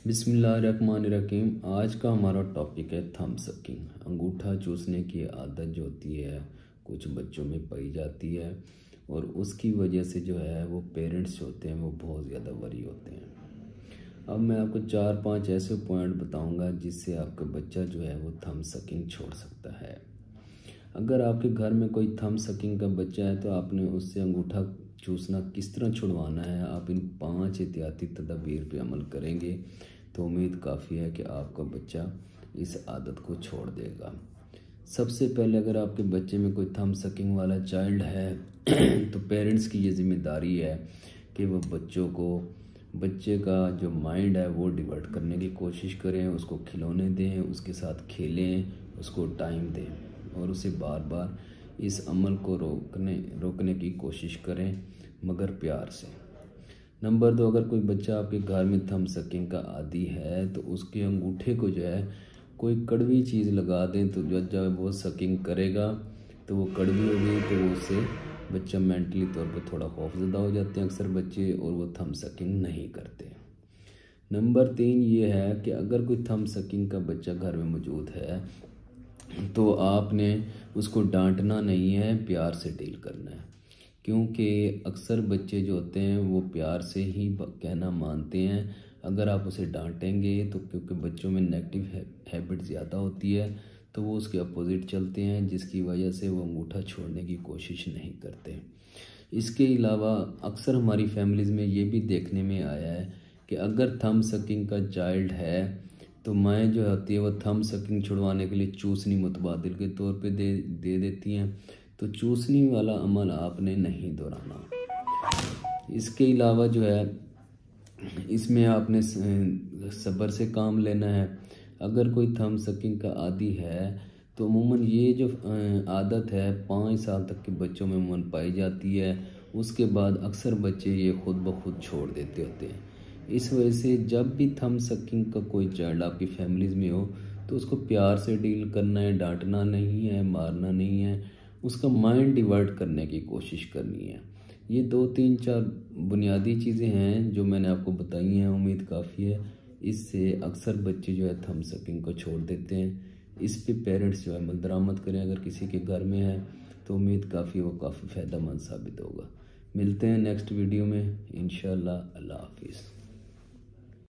बिस्मिल्लाहिर्रहमानिर्रहीम। आज का हमारा टॉपिक है थंब सकिंग। अंगूठा चूसने की आदत जो होती है कुछ बच्चों में पाई जाती है और उसकी वजह से जो है वो पेरेंट्स जो होते हैं वो बहुत ज़्यादा वरी होते हैं। अब मैं आपको 4-5 ऐसे पॉइंट बताऊंगा जिससे आपका बच्चा जो है वो थंब सकिंग छोड़ सकता है। अगर आपके घर में कोई थंब सकिंग का बच्चा है तो आपने उससे अंगूठा चूसना किस तरह छुड़वाना है, आप इन 5 एहतियाती तदबीर पे अमल करेंगे तो उम्मीद काफ़ी है कि आपका बच्चा इस आदत को छोड़ देगा। सबसे पहले अगर आपके बच्चे में कोई थंब सकिंग वाला चाइल्ड है तो पेरेंट्स की ये जिम्मेदारी है कि वो बच्चे का जो माइंड है वो डिवर्ट करने की कोशिश करें, उसको खिलौने दें, उसके साथ खेलें, उसको टाइम दें और उसे बार बार इस अमल को रोकने की कोशिश करें, मगर प्यार से। नंबर 2, अगर कोई बच्चा आपके घर में थंब सकिंग का आदी है तो उसके अंगूठे को जो है कोई कड़वी चीज़ लगा दें तो जब वो सकिंग करेगा तो वो कड़वी होगी तो वो उससे बच्चा मेंटली तौर पर थोड़ा खौफज़दा हो जाते हैं अक्सर बच्चे और वो थंब सकिंग नहीं करते। नंबर 3 ये है कि अगर कोई थंब सकिंग का बच्चा घर में मौजूद है तो आपने उसको डांटना नहीं है, प्यार से डील करना है, क्योंकि अक्सर बच्चे जो होते हैं वो प्यार से ही कहना मानते हैं। अगर आप उसे डांटेंगे तो क्योंकि बच्चों में नेगेटिव हैबिट ज़्यादा होती है तो वो उसके अपोजिट चलते हैं, जिसकी वजह से वो अंगूठा छोड़ने की कोशिश नहीं करते। इसके अलावा अक्सर हमारी फैमिलीज़ में ये भी देखने में आया है कि अगर थंब सकिंग का चाइल्ड है तो माएँ जो होती है वो थंब सकिंग छुड़वाने के लिए चूसनी मुतबादिल के तौर पे दे देती हैं, तो चूसनी वाला अमल आपने नहीं दोहराना। इसके अलावा जो है इसमें आपने सब्र से काम लेना है। अगर कोई थंब सकिंग का आदी है तो अमूमन ये जो आदत है 5 साल तक के बच्चों में अमूमन पाई जाती है, उसके बाद अक्सर बच्चे ये खुद ब खुद छोड़ देते होते हैं। इस वजह से जब भी थंब सकिंग का कोई चाइल्ड आपकी फैमिलीज़ में हो तो उसको प्यार से डील करना है, डांटना नहीं है, मारना नहीं है, उसका माइंड डिवर्ट करने की कोशिश करनी है। ये 2-3-4 बुनियादी चीज़ें हैं जो मैंने आपको बताई हैं, उम्मीद काफ़ी है इससे अक्सर बच्चे जो है थंब सकिंग को छोड़ देते हैं। इस पे पेरेंट्स जो है अमल दरामद करें। अगर किसी के घर में है तो उम्मीद काफ़ी फ़ायदेमंद साबित होगा। मिलते हैं नेक्स्ट वीडियो में इंशाअल्लाह। अल्लाह हाफिज़।